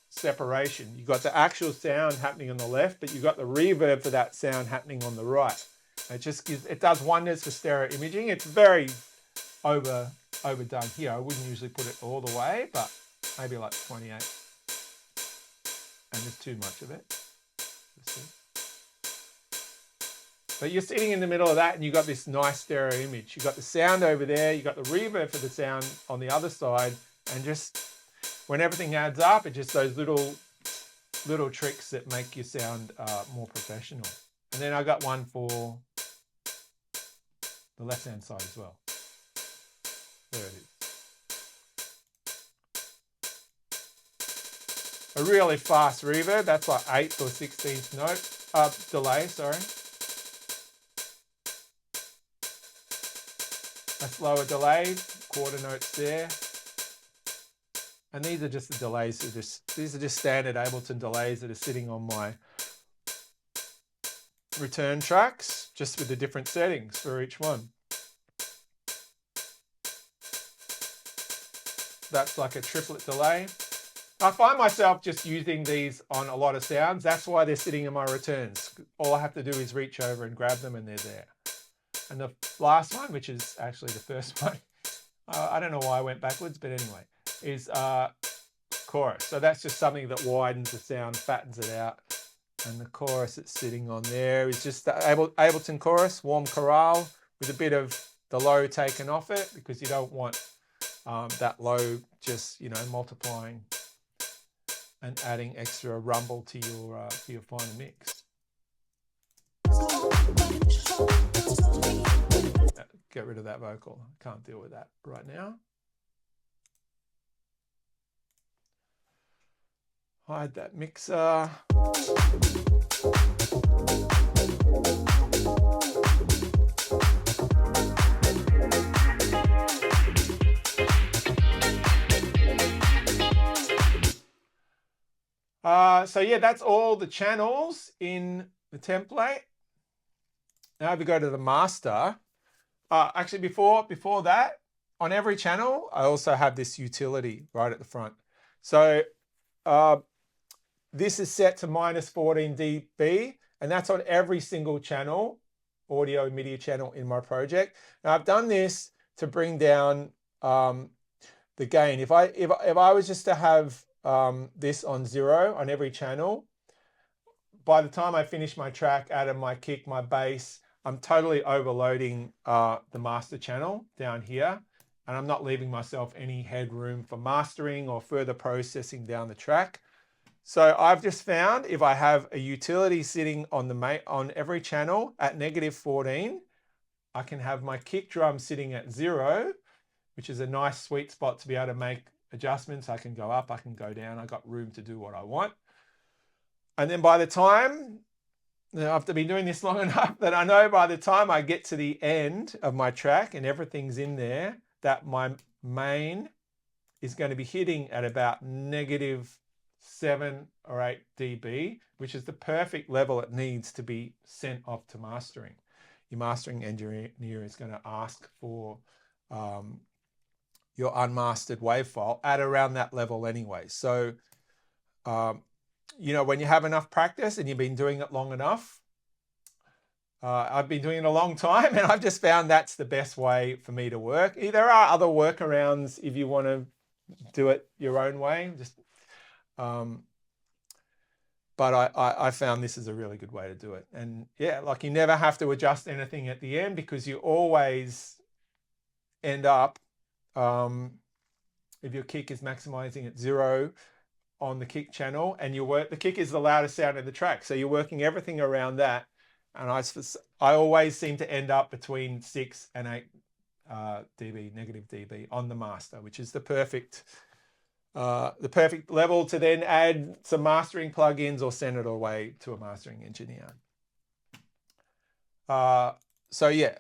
S1: separation. You've got the actual sound happening on the left, but you've got the reverb for that sound happening on the right. It does wonders for stereo imaging. It's very overdone here. I wouldn't usually put it all the way, but maybe like 28. And there's too much of it. But you're sitting in the middle of that and you've got this nice stereo image. You've got the sound over there, you've got the reverb for the sound on the other side, and just when everything adds up, it's just those little tricks that make you sound more professional. And then I got one for the left-hand side as well. There it is. A really fast reverb. That's like 8th or 16th note delay. Sorry. A slower delay, quarter notes there. And these are just the delays. These are just standard Ableton delays that are sitting on my return tracks, just with the different settings for each one. That's like a triplet delay. I find myself just using these on a lot of sounds. That's why they're sitting in my returns. All I have to do is reach over and grab them and they're there. And the last one, which is actually the first one, I don't know why I went backwards, but anyway, is chorus. So that's just something that widens the sound, fattens it out. And the chorus that's sitting on there is just the Ableton chorus, warm chorale, with a bit of the low taken off it, because you don't want that low just, multiplying and adding extra rumble to your final mix. Get rid of that vocal. Can't deal with that right now. Hide that mixer. So yeah, that's all the channels in the template. Now if we go to the master, actually before that, on every channel, I also have this utility right at the front. So this is set to -14 dB, and that's on every single channel, audio MIDI channel in my project. Now I've done this to bring down the gain. If I was just to have this on 0 on every channel, by the time I finish my track, added my kick, my bass, I'm totally overloading the master channel down here, and I'm not leaving myself any headroom for mastering or further processing down the track. So I've just found if I have a utility sitting on every channel at -14, I can have my kick drum sitting at 0, which is a nice sweet spot to be able to make adjustments. I can go up, I can go down. I got room to do what I want. And then by the time, after been doing this long enough that I know by the time I get to the end of my track and everything's in there, that my main is going to be hitting at about 7 or 8 dB, which is the perfect level it needs to be sent off to mastering. Your mastering engineer is going to ask for your unmastered wave file at around that level anyway. So, you know, when you have enough practice and you've been doing it long enough, I've been doing it a long time, and I've just found that's the best way for me to work. There are other workarounds if you want to do it your own way. But I found this is a really good way to do it. And yeah, like you never have to adjust anything at the end, because you always end up, if your kick is maximizing at 0 on the kick channel, and the kick is the loudest sound in the track, so you're working everything around that. And I always seem to end up between 6 and 8 dB, negative dB on the master, which is the perfect level to then add some mastering plugins or send it away to a mastering engineer. So yeah,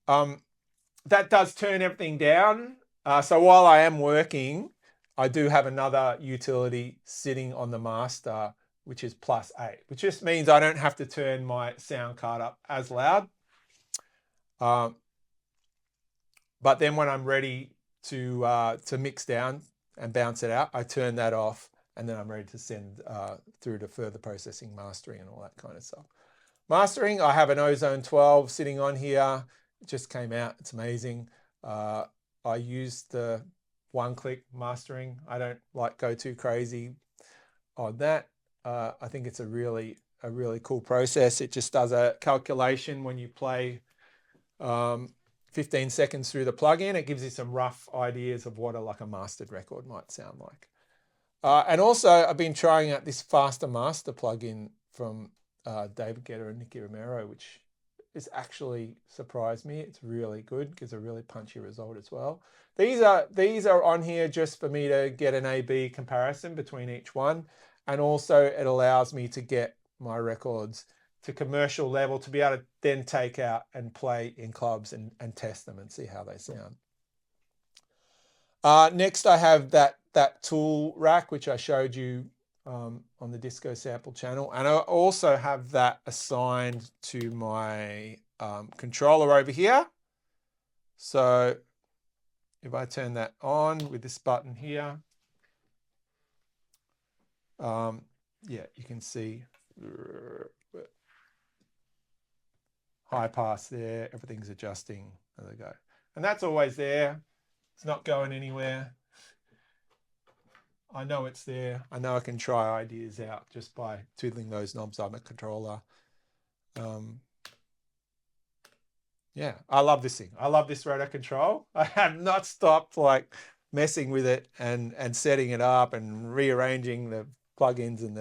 S1: that does turn everything down. So while I am working, I do have another utility sitting on the master, which is +8, which just means I don't have to turn my sound card up as loud. But then when I'm ready to mix down and bounce it out, I turn that off, and then I'm ready to send through to further processing, mastering, and all that kind of stuff. Mastering, I have an Ozone 12 sitting on here. It just came out. It's amazing. I use the one-click mastering. I don't go too crazy on that. I think it's a really cool process. It just does a calculation when you play 15 seconds through the plugin. It gives you some rough ideas of what a mastered record might sound like. And also, I've been trying out this Faster Master plugin from David Guetta and Nicky Romero, which has actually surprised me. It's really good, gives a really punchy result as well. These are on here just for me to get an A/B comparison between each one, and also it allows me to get my records to commercial level to be able to then take out and play in clubs and test them and see how they sound. Next, I have that tool rack, which I showed you on the Disco Sample channel. And I also have that assigned to my controller over here. So if I turn that on with this button here, yeah, you can see high pass there, everything's adjusting as I go. And that's always there. It's not going anywhere. I know it's there. I know I can try ideas out just by twiddling those knobs on the controller. Yeah, I love this thing. I love this rotor control. I have not stopped messing with it and setting it up and rearranging the plugins and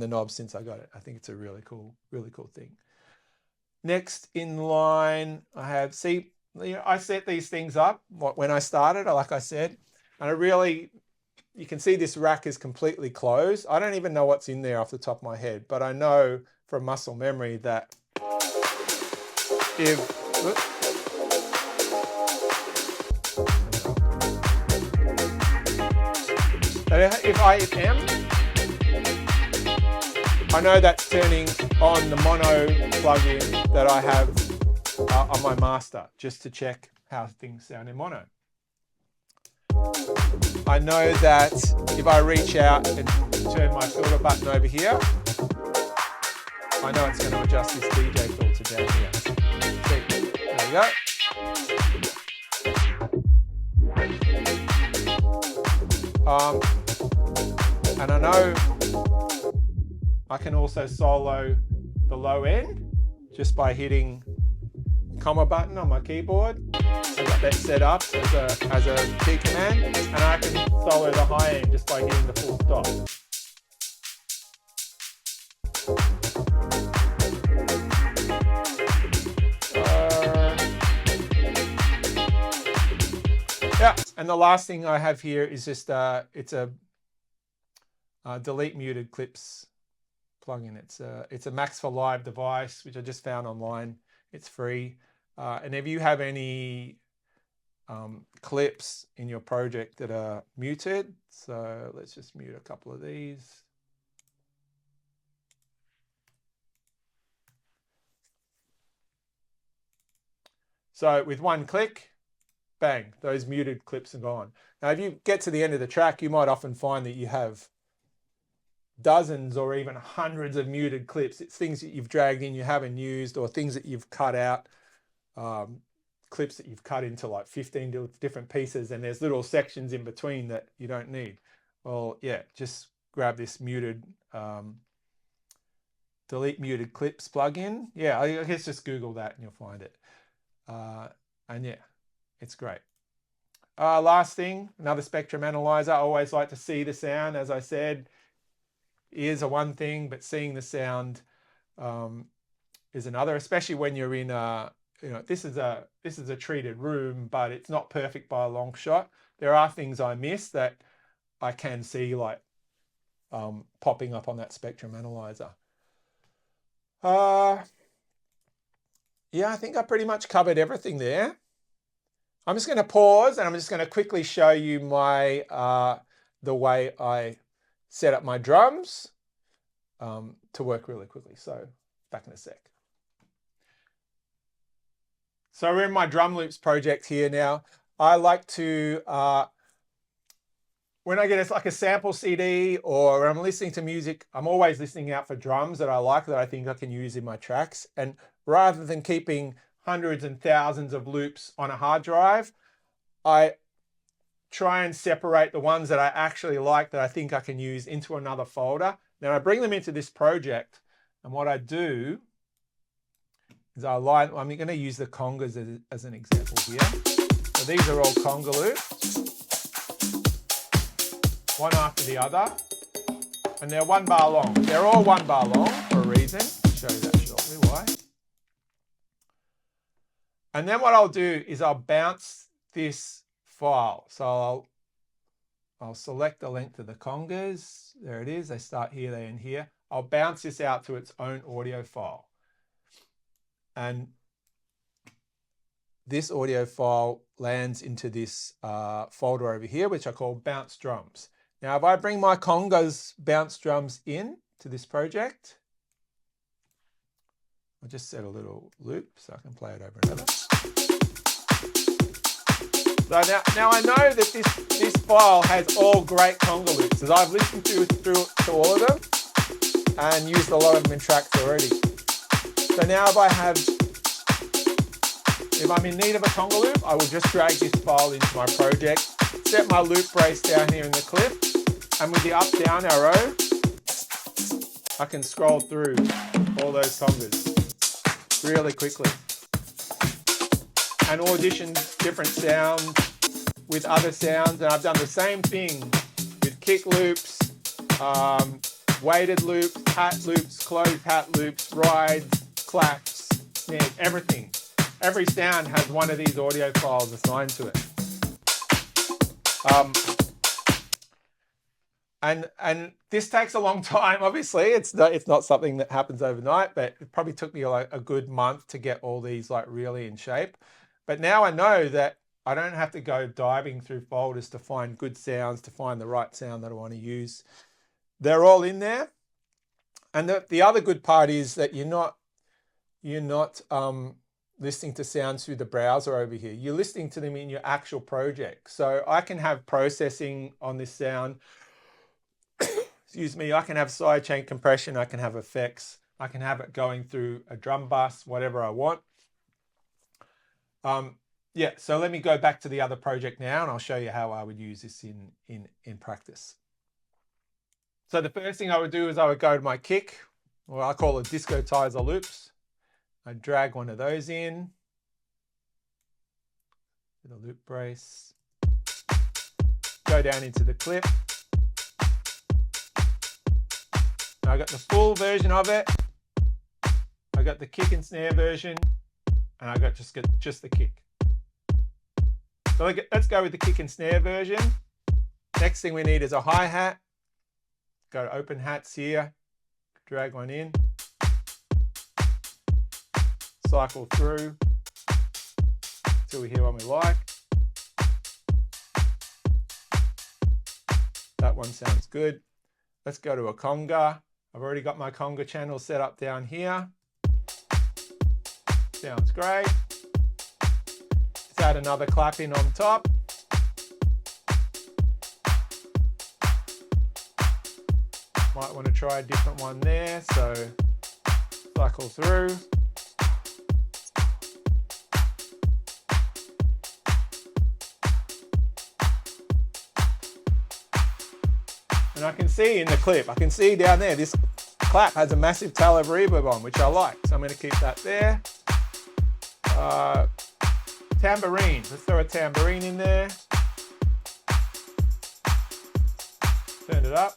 S1: the knobs since I got it. I think it's a really cool thing. Next in line, I have, I set these things up when I started, like I said, and you can see this rack is completely closed. I don't even know what's in there off the top of my head, but I know from muscle memory that if I hit M, I know that's turning on the mono plugin that I have on my master, just to check how things sound in mono. I know that if I reach out and turn my filter button over here, I know it's going to adjust this DJ filter down here. See, there we go. And I know I can also solo the low end just by hitting the comma button on my keyboard. I've got that set up as a key command, and I can solo the high end just by hitting the full stop. Yeah, and the last thing I have here is just it's a delete muted clips plugin. It's a Max for Live device, which I just found online. It's free. And if you have any clips in your project that are muted. So let's just mute a couple of these. So with one click, bang, those muted clips are gone. Now, if you get to the end of the track, you might often find that you have dozens or even hundreds of muted clips. It's things that you've dragged in you haven't used, or things that you've cut out, clips that you've cut into like 15 different pieces, and there's little sections in between that you don't need. Well, yeah, just grab this muted, delete muted clips plugin. Yeah, I guess just Google that and you'll find it. And yeah, it's great. Last thing, another spectrum analyzer. I always like to see the sound. As I said, ears are one thing, but seeing the sound is another, especially when you're in a, this is a treated room, but it's not perfect by a long shot. There are things I miss that I can see like popping up on that spectrum analyzer. Yeah, I think I pretty much covered everything there. I'm just going to pause and I'm just going to quickly show you my the way I set up my drums to work really quickly. So back in a sec. So we're in my drum loops project here now. I like to, when I get like a sample CD or when I'm listening to music, I'm always listening out for drums that I like, that I think I can use in my tracks. And rather than keeping hundreds and thousands of loops on a hard drive, I try and separate the ones that I actually like, that I think I can use, into another folder. Then I bring them into this project, and what I do is I'm going to use the congas as an example here. So these are all conga loops, one after the other, and they're 1 bar long. They're all 1 bar long for a reason. I'll show you that shortly why. And then what I'll do is I'll bounce this file. So I'll select the length of the congas. There it is. They start here, they end here. I'll bounce this out to its own audio file. And this audio file lands into this folder over here, which I call bounce drums. Now, if I bring my congas bounce drums in to this project, I'll just set a little loop so I can play it over and over. So now I know that this file has all great conga loops, as I've listened through all of them and used a lot of them in tracks already. So now if I'm in need of a conga loop, I will just drag this file into my project, set my loop brace down here in the clip, and with the up down arrow, I can scroll through all those congas really quickly and audition different sounds with other sounds. And I've done the same thing with kick loops, weighted loops, hat loops, closed hat loops, rides, claps, snares, everything. Every sound has one of these audio files assigned to it. And this takes a long time, obviously. It's not something that happens overnight, but it probably took me like a good month to get all these like really in shape. But now I know that I don't have to go diving through folders to find good sounds, to find the right sound that I want to use. They're all in there. And the other good part is that you're not listening to sounds through the browser over here. You're listening to them in your actual project. So I can have processing on this sound. Excuse me, I can have sidechain compression, I can have effects, I can have it going through a drum bus, whatever I want. Yeah, so let me go back to the other project now and I'll show you how I would use this in practice. So the first thing I would do is I would go to my kick, or I call it discotizer loops. I drag one of those in with a loop brace, go down into the clip. Now I got the full version of it. I got the kick and snare version, and I got just the kick. So let's go with the kick and snare version. Next thing we need is a hi-hat. Go to open hats here, drag one in, cycle through till we hear one we like. one sounds good. Let's go to a conga. I've already got my conga channel set up down here. Sounds great. Let's add another clap in on top. Might want to try a different one there, so cycle through. And I can see in the clip, I can see down there, this clap has a massive tail of reverb on, which I like. So I'm going to keep that there. Tambourine, let's throw a tambourine in there. Turn it up.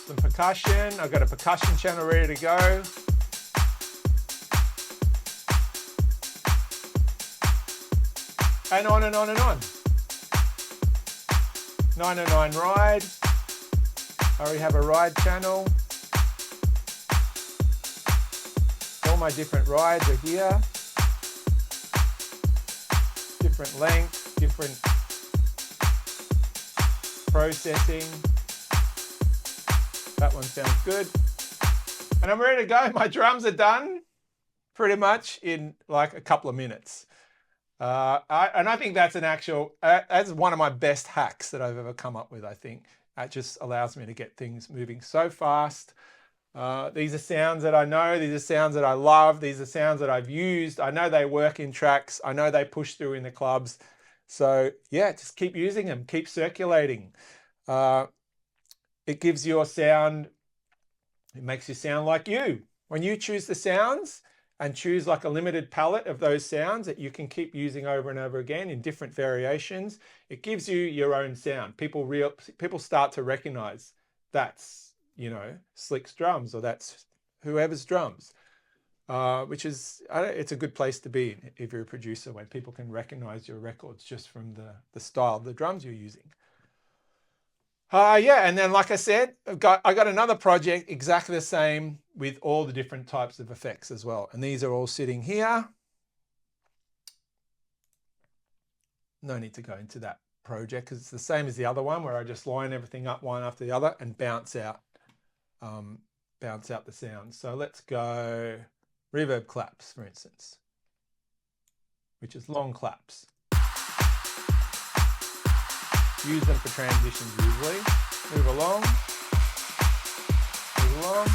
S1: Some percussion, I've got a percussion channel ready to go. And on and on and on. 909 ride. I already have a ride channel. All my different rides are here. Different length, different processing. That one sounds good. And I'm ready to go. My drums are done pretty much in like a couple of minutes. And I think that's that's one of my best hacks that I've ever come up with, I think. That just allows me to get things moving so fast. These are sounds that I know, these are sounds that I love, these are sounds that I've used. I know they work in tracks, I know they push through in the clubs. So yeah, just keep using them, keep circulating. It gives your sound, it makes you sound like you. When you choose the sounds, and choose like a limited palette of those sounds that you can keep using over and over again in different variations, it gives you your own sound. People start to recognize that's, you know, Slick's drums, or that's whoever's drums, which is, it's a good place to be if you're a producer, when people can recognize your records just from the style of the drums you're using. Yeah, and then like I said, I got another project exactly the same with all the different types of effects as well. And these are all sitting here. No need to go into that project because it's the same as the other one, where I just line everything up one after the other and bounce out the sound. So let's go reverb claps, for instance, which is long claps. Use them for transitions usually. Move along. Move along.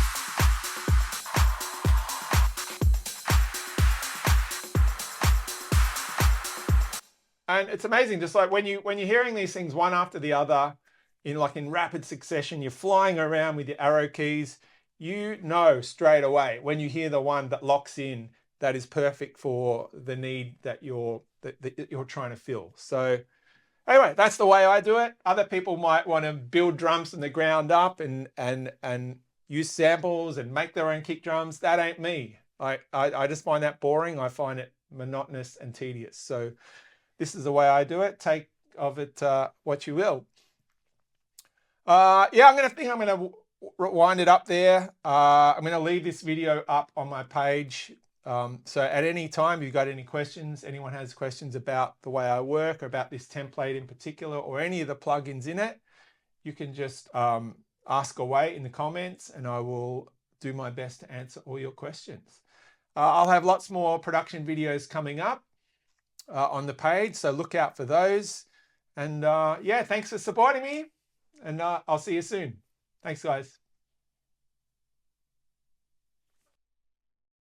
S1: And it's amazing, just like when you're hearing these things one after the other in rapid succession, you're flying around with your arrow keys, you know straight away when you hear the one that locks in, that is perfect for the need that you're trying to fill. So anyway, that's the way I do it. Other people might want to build drums from the ground up and use samples and make their own kick drums. That ain't me. I just find that boring. I find it monotonous and tedious. So this is the way I do it. Take of it what you will. Yeah, I'm gonna wind it up there. I'm gonna leave this video up on my page. So at any time you've got any questions, anyone has questions about the way I work, or about this template in particular, or any of the plugins in it, you can just ask away in the comments and I will do my best to answer all your questions. I'll have lots more production videos coming up on the page, so look out for those. And yeah, thanks for supporting me, and I'll see you soon. Thanks, guys.